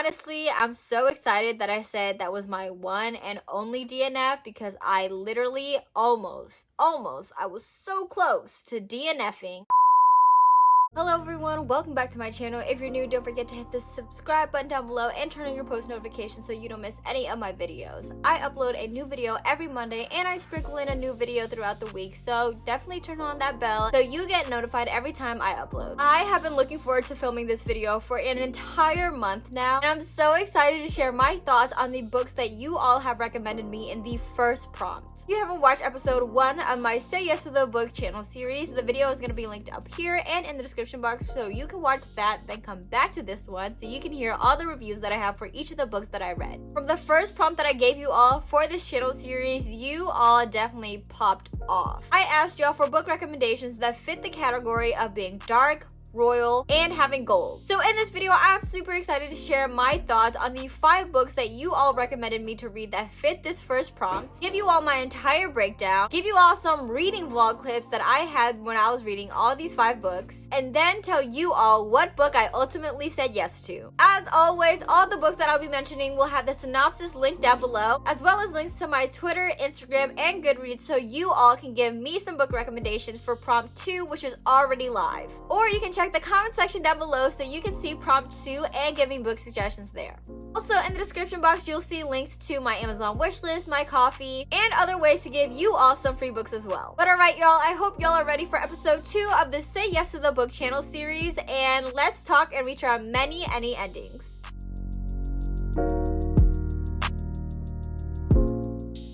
Honestly, I'm so excited that I said that was my one and only DNF because I literally almost, I was so close to DNFing. Hello everyone, welcome back to my channel. If you're new, don't forget to hit the subscribe button down below and turn on your post notifications so you don't miss any of my videos. I upload a new video every Monday and I sprinkle in a new video throughout the week, so definitely turn on that bell so you get notified every time I upload. I have been looking forward to filming this video for an entire month now, and I'm so excited to share my thoughts on the books that you all have recommended me in the first prompt. If you haven't watched episode 1 of my Say Yes to the Book channel series, the video is going to be linked up here and in the description box, so you can watch that, then come back to this one so you can hear all the reviews that I have for each of the books that I read. From the first prompt that I gave you all for this channel series, you all definitely popped off. I asked y'all for book recommendations that fit the category of being dark, royal, and having gold. So in this video, I'm super excited to share my thoughts on the 5 books that you all recommended me to read that fit this first prompt, give you all my entire breakdown, give you all some reading vlog clips that I had when I was reading all these 5 books, and then tell you all what book I ultimately said yes to. As always, all the books that I'll be mentioning will have the synopsis linked down below, as well as links to my Twitter, Instagram, and Goodreads so you all can give me some book recommendations for prompt 2, which is already live. Or you can check the comment section down below so you can see prompt 2 and give me book suggestions there. Also, in the description box, you'll see links to my Amazon wishlist, my coffee, and other ways to give you all some free books as well. But alright y'all, I hope y'all are ready for episode 2 of the Say Yes to the Book channel series, and let's talk and reach our many endings.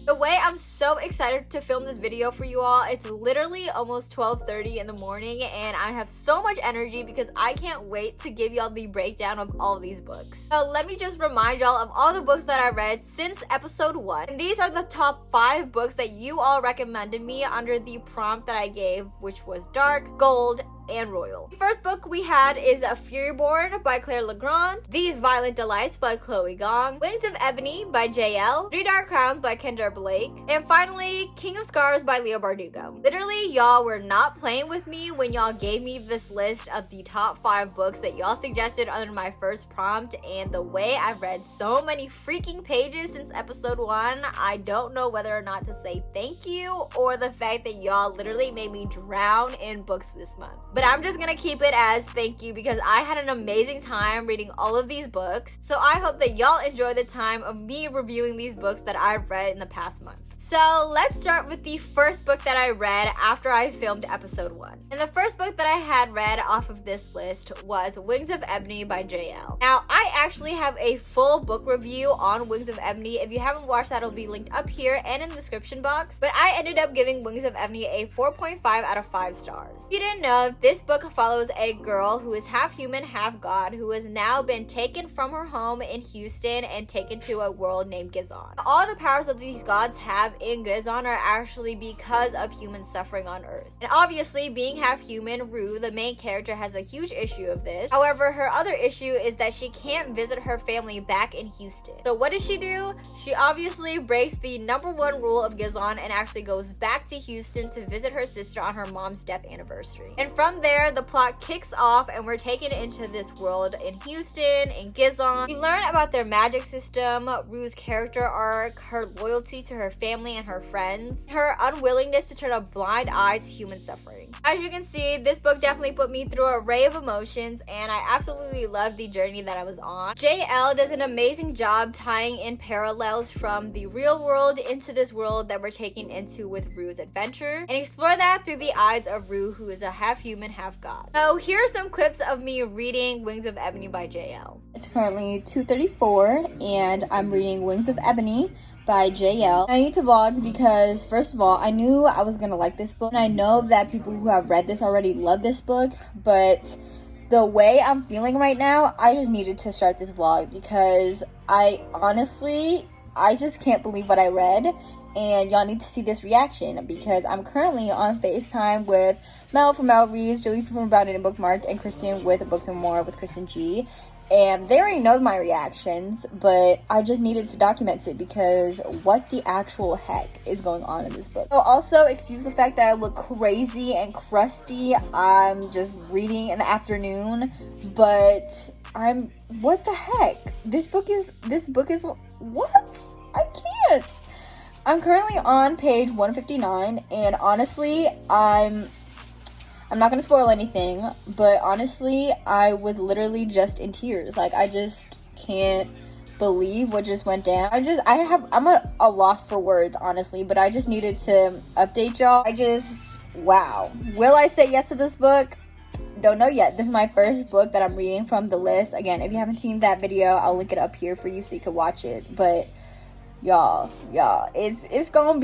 The way I'm so excited to film this video for you all, it's literally almost 12:30 in the morning and I have so much energy because I can't wait to give y'all the breakdown of all these books. So let me just remind y'all of all the books that I read since episode 1. And these are the top 5 books that you all recommended me under the prompt that I gave, which was dark, gold, and royal. The first book we had is Furyborn by Clare LeGrande, These Violent Delights by Chloe Gong, Wings of Ebony by Elle, Three Dark Crowns by Kendare, and finally King of Scars by Leigh Bardugo. Literally, y'all were not playing with me when y'all gave me this list of the top 5 books that y'all suggested under my first prompt, and the way I've read so many freaking pages since episode 1, I don't know whether or not to say thank you or the fact that y'all literally made me drown in books this month. But I'm just gonna keep it as thank you because I had an amazing time reading all of these books. So I hope that y'all enjoy the time of me reviewing these books that I've read in the past month. So let's start with the first book that I read after I filmed episode 1. And the first book that I had read off of this list was Wings of Ebony by Elle. Now, I actually have a full book review on Wings of Ebony. If you haven't watched that, it'll be linked up here and in the description box. But I ended up giving Wings of Ebony a 4.5 out of 5 stars. If you didn't know, this book follows a girl who is half human, half god, who has now been taken from her home in Houston and taken to a world named Gizon. All the powers that these gods have in Gizon are actually because of human suffering on Earth. And obviously, being half human, Rue, the main character, has a huge issue of this. However, her other issue is that she can't visit her family back in Houston. So what does she do? She obviously breaks the #1 rule of Gizon and actually goes back to Houston to visit her sister on her mom's death anniversary. And from there, the plot kicks off and we're taken into this world in Houston, in Gizon. We learn about their magic system, Rue's character arc, her loyalty to her family and her friends, her unwillingness to turn a blind eye to human suffering. As you can see, this book definitely put me through an array of emotions and I absolutely loved the journey that I was on. Elle does an amazing job tying in parallels from the real world into this world that we're taken into with Rue's adventure and explore that through the eyes of Rue, who is a half human, half god. So here are some clips of me reading Wings of Ebony by Elle. It's currently 2:34 and I'm reading Wings of Ebony by Elle. I need to vlog because, first of all, I knew I was gonna like this book. And I know that people who have read this already love this book, but the way I'm feeling right now, I just needed to start this vlog because I just can't believe what I read. And y'all need to see this reaction because I'm currently on FaceTime with Mel from Mel Reads, Jaleesa from About It and Bookmarked, and Kristen with Books and More with Kristen G. And they already know my reactions, but I just needed to document it because what the actual heck is going on in this book. So also, excuse the fact that I look crazy and crusty. I'm just reading in the afternoon, but what the heck? This book is what? I can't. I'm currently on page 159, and honestly, I'm not gonna spoil anything, but honestly, I was literally just in tears. Like, I just can't believe what just went down. I'm at a loss for words, honestly, but I just needed to update y'all. Wow. Will I say yes to this book? Don't know yet. This is my first book that I'm reading from the list. Again, if you haven't seen that video, I'll link it up here for you so you can watch it. But y'all, it's gonna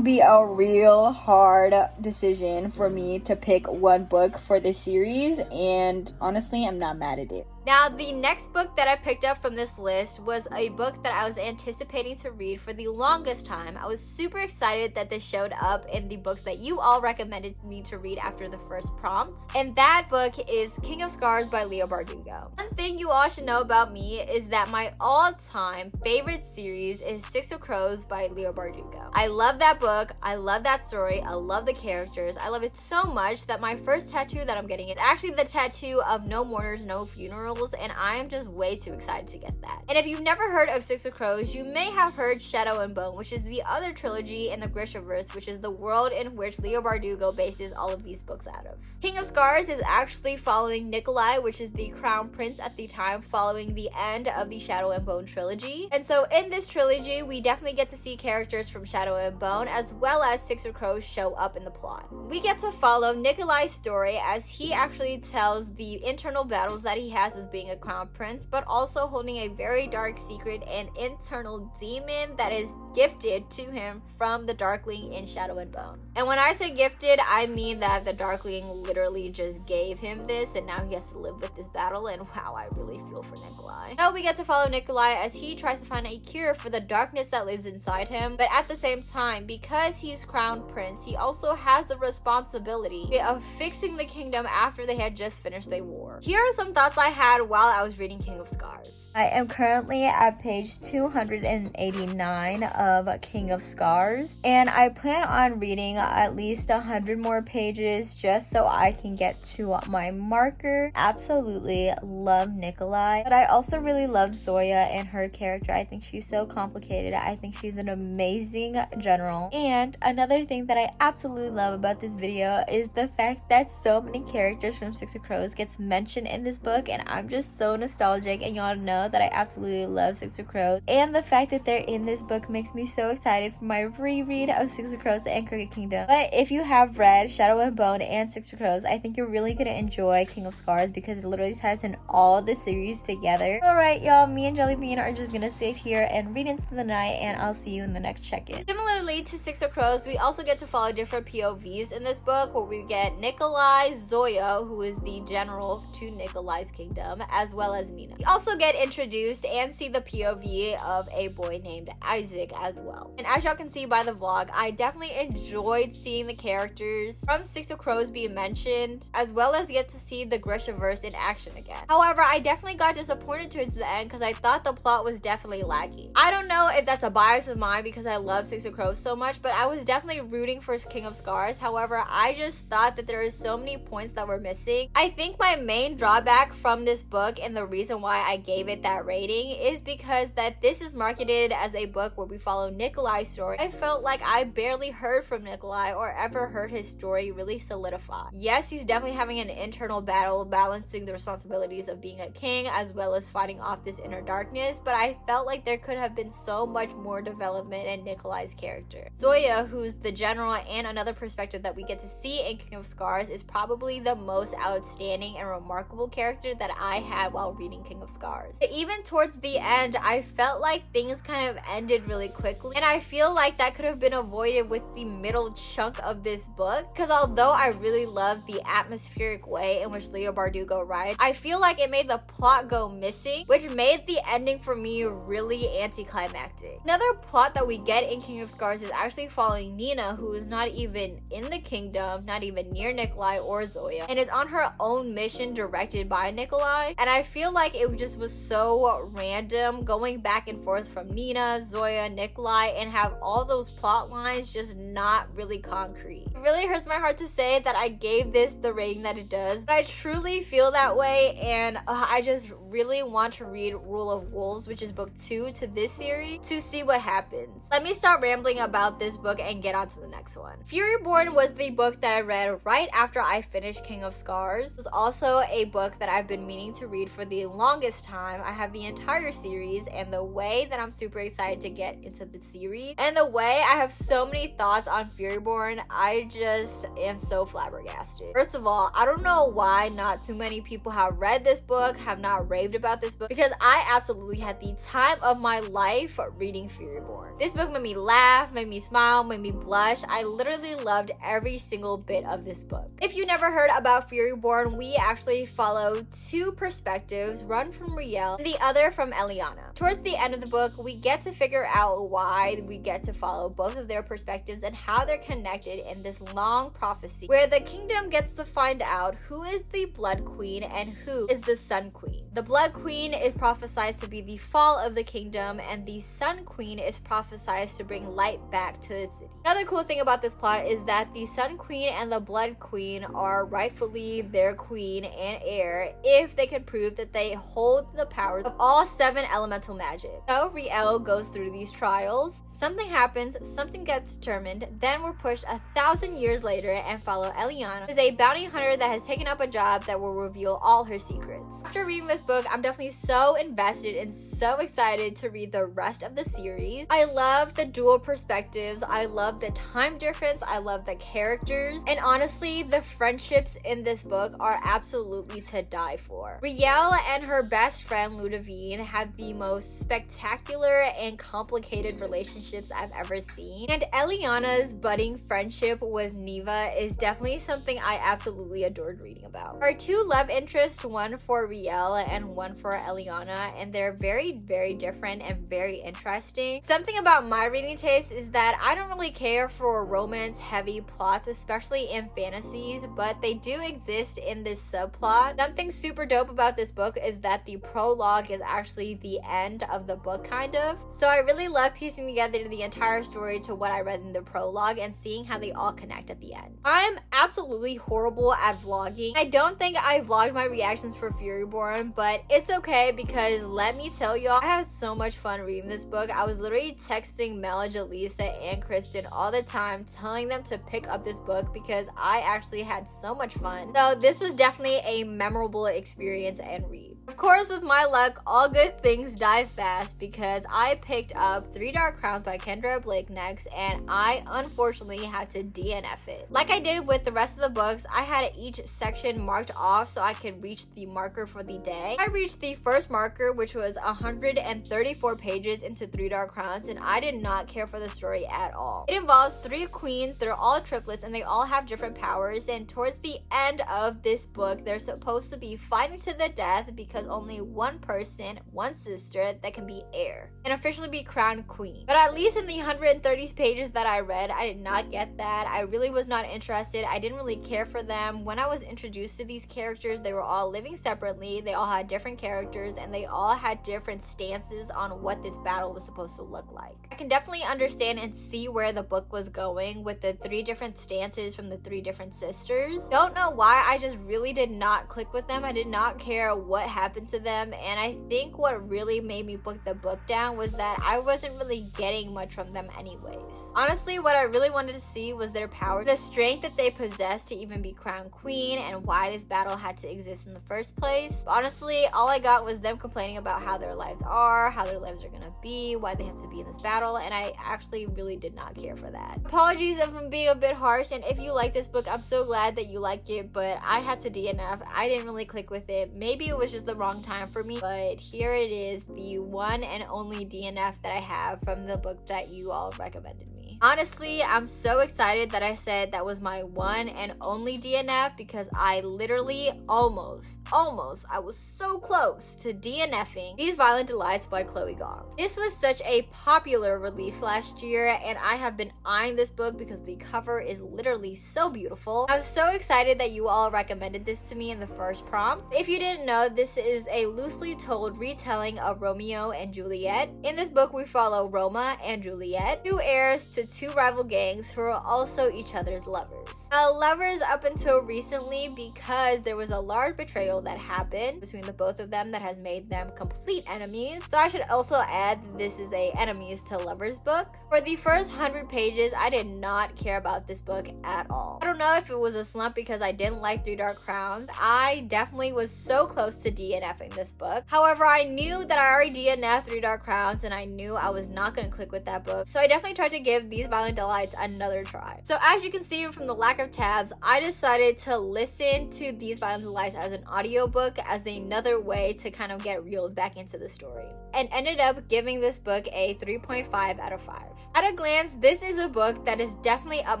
be a real hard decision for me to pick one book for this series, and honestly, I'm not mad at it. Now, the next book that I picked up from this list was a book that I was anticipating to read for the longest time. I was super excited that this showed up in the books that you all recommended me to read after the first prompt, and that book is King of Scars by Leigh Bardugo. One thing you all should know about me is that my all-time favorite series is Six of Crows by Leigh Bardugo. I love that book, I love that story, I love the characters, I love it so much that my first tattoo that I'm getting is actually the tattoo of No Mourners, No Funerals, and I am just way too excited to get that. And if you've never heard of Six of Crows, you may have heard Shadow and Bone, which is the other trilogy in the Grishaverse, which is the world in which Leigh Bardugo bases all of these books out of. King of Scars is actually following Nikolai, which is the crown prince at the time following the end of the Shadow and Bone trilogy. And so in this trilogy, we definitely get to see characters from Shadow and Bone as well as Six of Crows show up in the plot. We get to follow Nikolai's story as he actually tells the internal battles that he has as being a crown prince, but also holding a very dark secret and internal demon that is gifted to him from the Darkling in Shadow and Bone. And when I say gifted, I mean that the Darkling literally just gave him this, and now he has to live with this battle, and wow, I really feel for Nikolai. Now we get to follow Nikolai as he tries to find a cure for the darkness that lives inside him, but at the same time, because he's crown prince, he also has the responsibility of fixing the kingdom after they had just finished the war. Here are some thoughts I had while I was reading King of Scars. I am currently at page 289 of King of Scars, and I plan on reading at least 100 more pages just so I can get to my marker. Absolutely love Nikolai, but I also really love Zoya and her character. I think she's so complicated. I think she's an amazing general. And another thing that I absolutely love about this video is the fact that so many characters from Six of Crows gets mentioned in this book, and I'm just so nostalgic, and y'all know that I absolutely love Six of Crows, and the fact that they're in this book makes me so excited for my reread of Six of Crows and Crooked Kingdom. But if you have read Shadow and Bone and Six of Crows, I think you're really gonna enjoy King of Scars because it literally ties in all the series together. Alright y'all, me and Jellybean are just gonna sit here and read into the night, and I'll see you in the next check-in. Similarly to Six of Crows, we also get to follow different POVs in this book, where we get Nikolai, Zoya, who is the general to Nikolai's kingdom, as well as Nina. We also get introduced and see the POV of a boy named Isaac as well. And as y'all can see by the vlog, I definitely enjoyed seeing the characters from Six of Crows being mentioned, as well as get to see the Grishaverse in action again. However, I definitely got disappointed towards the end because I thought the plot was definitely lacking. I don't know if that's a bias of mine because I love Six of Crows so much, but I was definitely rooting for King of Scars. However, I just thought that there were so many points that were missing. I think my main drawback from this book, and the reason why I gave it that rating, is because that this is marketed as a book where we follow Nikolai's story. I felt like I barely heard from Nikolai or ever heard his story really solidify. Yes, he's definitely having an internal battle balancing the responsibilities of being a king as well as fighting off this inner darkness, but I felt like there could have been so much more development in Nikolai's character. Zoya, who's the general and another perspective that we get to see in King of Scars, is probably the most outstanding and remarkable character that I had while reading King of Scars. Even towards the end, I felt like things kind of ended really quickly, and I feel like that could have been avoided with the middle chunk of this book, because although I really love the atmospheric way in which Leigh Bardugo writes, I feel like it made the plot go missing, which made the ending for me really anticlimactic. Another plot that we get in King of Scars is actually following Nina, who is not even in the kingdom, not even near Nikolai or Zoya, and is on her own mission directed by Nikolai. Nikolai. And I feel like it just was so random going back and forth from Nina, Zoya, Nikolai, and have all those plot lines just not really concrete. It really hurts my heart to say that I gave this the rating that it does, but I truly feel that way, and I just really want to read Rule of Wolves, which is book 2 to this series, to see what happens. Let me stop rambling about this book and get on to the next one. Furyborn was the book that I read right after I finished King of Scars. It was also a book that I've been meaning to read for the longest time. I have the entire series, and the way that I'm super excited to get into the series, and the way I have so many thoughts on Furyborn, I just am so flabbergasted. First of all, I don't know why not too many people have read this book, have not raved about this book, because I absolutely had the time of my life reading Furyborn. This book made me laugh, made me smile, made me blush. I literally loved every single bit of this book. If you never heard about Furyborn, we actually follow two perspectives, one from Riel and the other from Eliana. Towards the end of the book, we get to figure out why we get to follow both of their perspectives and how they're connected in this long prophecy where the kingdom gets to find out who is the Blood Queen and who is the Sun Queen. The Blood Queen is prophesied to be the fall of the kingdom, and the Sun Queen is prophesied to bring light back to the city. Another cool thing about this plot is that the Sun Queen and the Blood Queen are rightfully their queen and heir if they can prove that they hold the powers of all 7 elemental magic. So Riel goes through these trials, something happens, something gets determined, then we're pushed 1,000 years later and follow Eliana, who is a bounty hunter that has taken up a job that will reveal all her secrets. After reading this book, I'm definitely so invested and so excited to read the rest of the series. I love the dual perspectives, I love the time difference, I love the characters, and honestly, the friendships in this book are absolutely to die for. Riel and her best friend Ludovine have the most spectacular and complicated relationships I've ever seen, and Eliana's budding friendship with Neva is definitely something I absolutely adored reading about. There are 2 love interests, one for Riel and one for Eliana, and they're very, very different and very interesting. Something about my reading taste is that I don't really care for romance-heavy plots, especially in fantasies, but they do exist in this subplot. Something super dope about this book is that the prologue is actually the end of the book, kind of. So I really love piecing together the entire story to what I read in the prologue and seeing how they all connect at the end. I'm absolutely horrible at vlogging. I don't think I vlogged my reactions for Furyborn, but it's okay because let me tell y'all, I had so much fun reading this book. I was literally texting Mel, Jaleesa, and Kristen all the time telling them to pick up this book because I actually had so much fun. So this was definitely a memorable experience and read. Of course, with my luck, all good things die fast because I picked up 3 Dark Crowns by Kendare Blake next, and I unfortunately had to DNF it. Like I did with the rest of the books, I had each section marked off so I could reach the marker for the day. I reached the first marker, which was 134 pages into 3 Dark Crowns, and I did not care for the story at all. It involves 3 queens, they're all triplets, and they all have different powers, and towards the end of this book, they're supposed to be fighting to the death because only one person, one sister, that can be heir and officially be crowned queen. But at least in the 130 pages that I read, I did not get that. I really was not interested. I didn't really care for them. When I was introduced to these characters, they were all living separately. They all had different characters, and they all had different stances on what this battle was supposed to look like. I can definitely understand and see where the book was going with the 3 different stances from the 3 different sisters. Don't know why, I just really did not click with them. I did not care what happened to them, and I think what really made me put the book down was that I wasn't really getting much from them anyways. Honestly, what I really wanted to see was their power, the strength that they possessed to even be crowned queen, and why this battle had to exist in the first place. Honestly, all I got was them complaining about how their lives are, how their lives are gonna be, why they have to be in this battle, and I actually really did not care for that. Apologies if I'm being a bit harsh, and if you like this book, I'm so glad that you like it, but I had to DNF. I didn't really click with it. Maybe it was just the wrong time for me, but here it is, the one and only DNF that I have from the book that you all recommended me. Honestly, I'm so excited that I said that was my one and only DNF because I literally almost, I was so close to DNFing These Violent Delights by Chloe Gong. This was such a popular release last year, and I have been eyeing this book because the cover is literally so beautiful. I was so excited that you all recommended this to me in the first prompt. If you didn't know, this is a loosely told retelling of Romeo and Juliet. In this book, we follow Roma and Juliet, two heirs to two rival gangs who are also each other's lovers. Lovers up until recently because there was a large betrayal that happened between the both of them that has made them complete enemies. So I should also add that this is a enemies to lovers book. For the first 100 pages, I did not care about this book at all. I don't know if it was a slump because I didn't like Three Dark Crowns. I definitely was so close to DNFing this book. However, I knew that I already DNF'd Three Dark Crowns and I knew I was not going to click with that book. So I definitely tried to give These Violent Delights another try. So as you can see from the lack of tabs, I decided to listen to These Violent Delights as an audiobook as another way to kind of get reeled back into the story, and ended up giving this book a 3.5 out of 5. At a glance, this is a book that is definitely up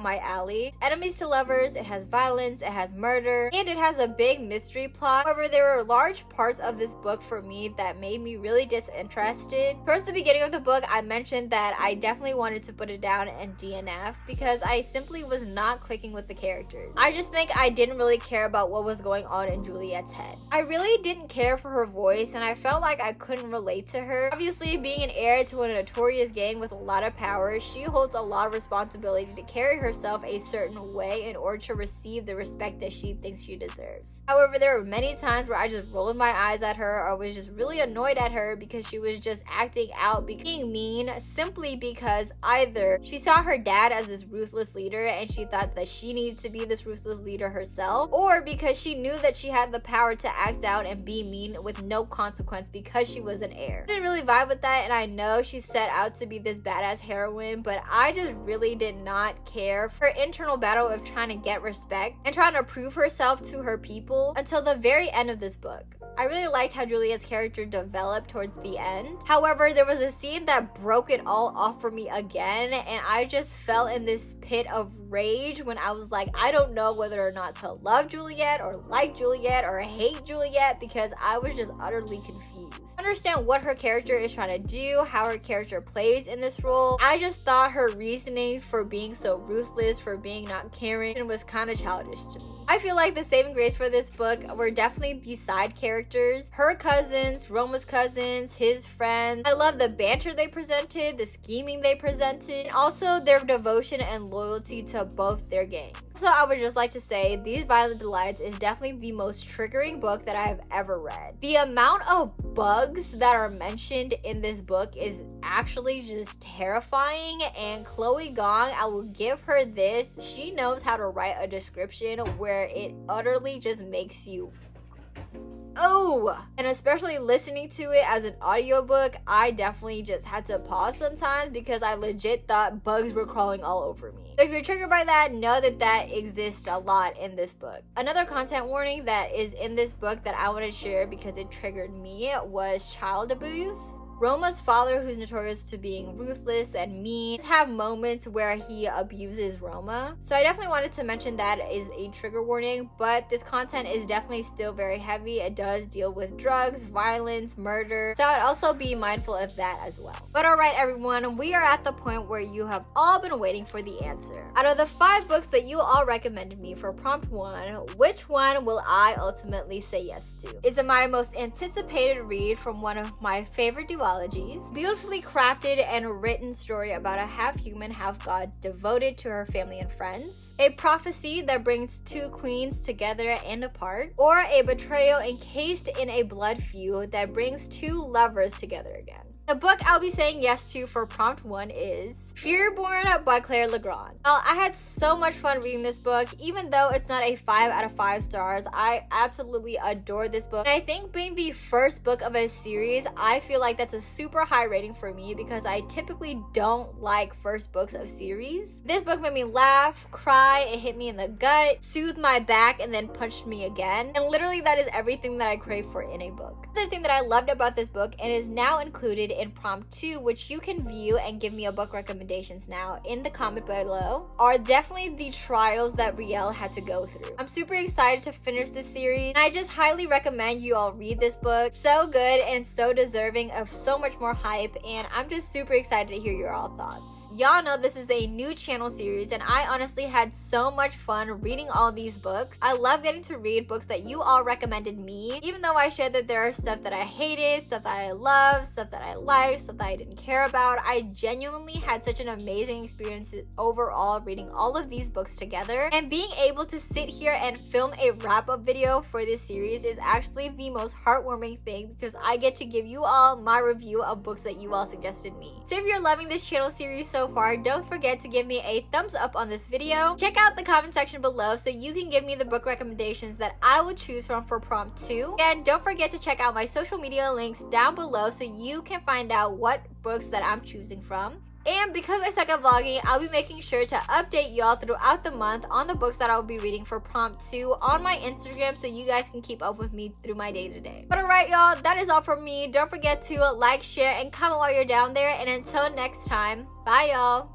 my alley. Enemies to lovers, it has violence, it has murder, and it has a big mystery plot. However, there were large parts of this book for me that made me really disinterested. Towards the beginning of the book, I mentioned that I definitely wanted to put it down and DNF because I simply was not clicking with the characters. I just think I didn't really care about what was going on in Juliet's head. I really didn't care for her voice and I felt like I couldn't relate to her. Obviously, being an heir to a notorious gang with a lot of power, she holds a lot of responsibility to carry herself a certain way in order to receive the respect that she thinks she deserves. However, there were many times where I just rolled my eyes at her or was just really annoyed at her because she was just acting out, being mean, simply because either she saw her dad as this ruthless leader and she thought that she needed to be this ruthless leader herself, or because she knew that she had the power to act out and be mean with no consequence because she was an heir. I didn't really vibe with that, and I know she set out to be this badass heroine, but I just really did not care for her internal battle of trying to get respect and trying to prove herself to her people until the very end of this book. I really liked how Juliet's character developed towards the end. However, there was a scene that broke it all off for me again, and I just fell in this pit of rage when I was like, I don't know whether or not to love Juliet or like Juliet or hate Juliet because I was just utterly confused. Understand what her character is trying to do, how her character plays in this role. I just thought her reasoning for being so ruthless, for being not caring, was kind of childish to me. I feel like the saving grace for this book were definitely the side characters, her cousins, Roma's cousins, his friends. I love the banter they presented, the scheming they presented, and also their devotion and loyalty to both their gangs. So I would just like to say These Violent Delights is definitely the most triggering book that I have ever read. The amount of bugs that are mentioned in this book is actually just terrifying, and Chloe Gong, I will give her this. She knows how to write a description where it utterly just makes you and especially listening to it as an audiobook, I definitely just had to pause sometimes because I legit thought bugs were crawling all over me. So if you're triggered by that, know that that exists a lot in this book. Another content warning that is in this book that I want to share because it triggered me was child abuse. Roma's father, who's notorious to being ruthless and mean, have moments where he abuses Roma. So I definitely wanted to mention that is a trigger warning, but this content is definitely still very heavy. It does deal with drugs, violence, murder. So I'd also be mindful of that as well. But alright everyone, we are at the point where you have all been waiting for the answer. Out of the 5 books that you all recommended me for prompt 1, which one will I ultimately say yes to? Is it my most anticipated read from one of my favorite duologies? Beautifully crafted and written story about a half-human, half-god devoted to her family and friends, a prophecy that brings 2 queens together and apart, or a betrayal encased in a blood feud that brings 2 lovers together again. The book I'll be saying yes to for prompt 1 is Furyborn by Clare LeGrande. Well, I had so much fun reading this book. Even though it's not a 5 out of 5 stars, I absolutely adore this book. And I think being the first book of a series, I feel like that's a super high rating for me because I typically don't like first books of series. This book made me laugh, cry, it hit me in the gut, soothed my back, and then punched me again. And literally that is everything that I crave for in a book. Another thing that I loved about this book and is now included in prompt 2, which you can view and give me a book recommendations now in the comment below, are definitely the trials that Riel had to go through. I'm super excited to finish this series, and I just highly recommend you all read this book. So good and so deserving of so much more hype, and I'm just super excited to hear your all thoughts. Y'all know this is a new channel series and I honestly had so much fun reading all these books. I love getting to read books that you all recommended me, even though I shared that there are stuff that I hated, stuff that I love, stuff that I liked, stuff that I didn't care about. I genuinely had such an amazing experience overall reading all of these books together, and being able to sit here and film a wrap-up video for this series is actually the most heartwarming thing because I get to give you all my review of books that you all suggested me. So if you're loving this channel series so far, don't forget to give me a thumbs up on this video. Check out the comment section below so you can give me the book recommendations that I would choose from for prompt 2. And don't forget to check out my social media links down below so you can find out what books that I'm choosing from. And because I suck at vlogging, I'll be making sure to update y'all throughout the month on the books that I'll be reading for prompt 2 on my Instagram so you guys can keep up with me through my day-to-day. But alright y'all, that is all from me. Don't forget to like, share, and comment while you're down there. And until next time, bye y'all.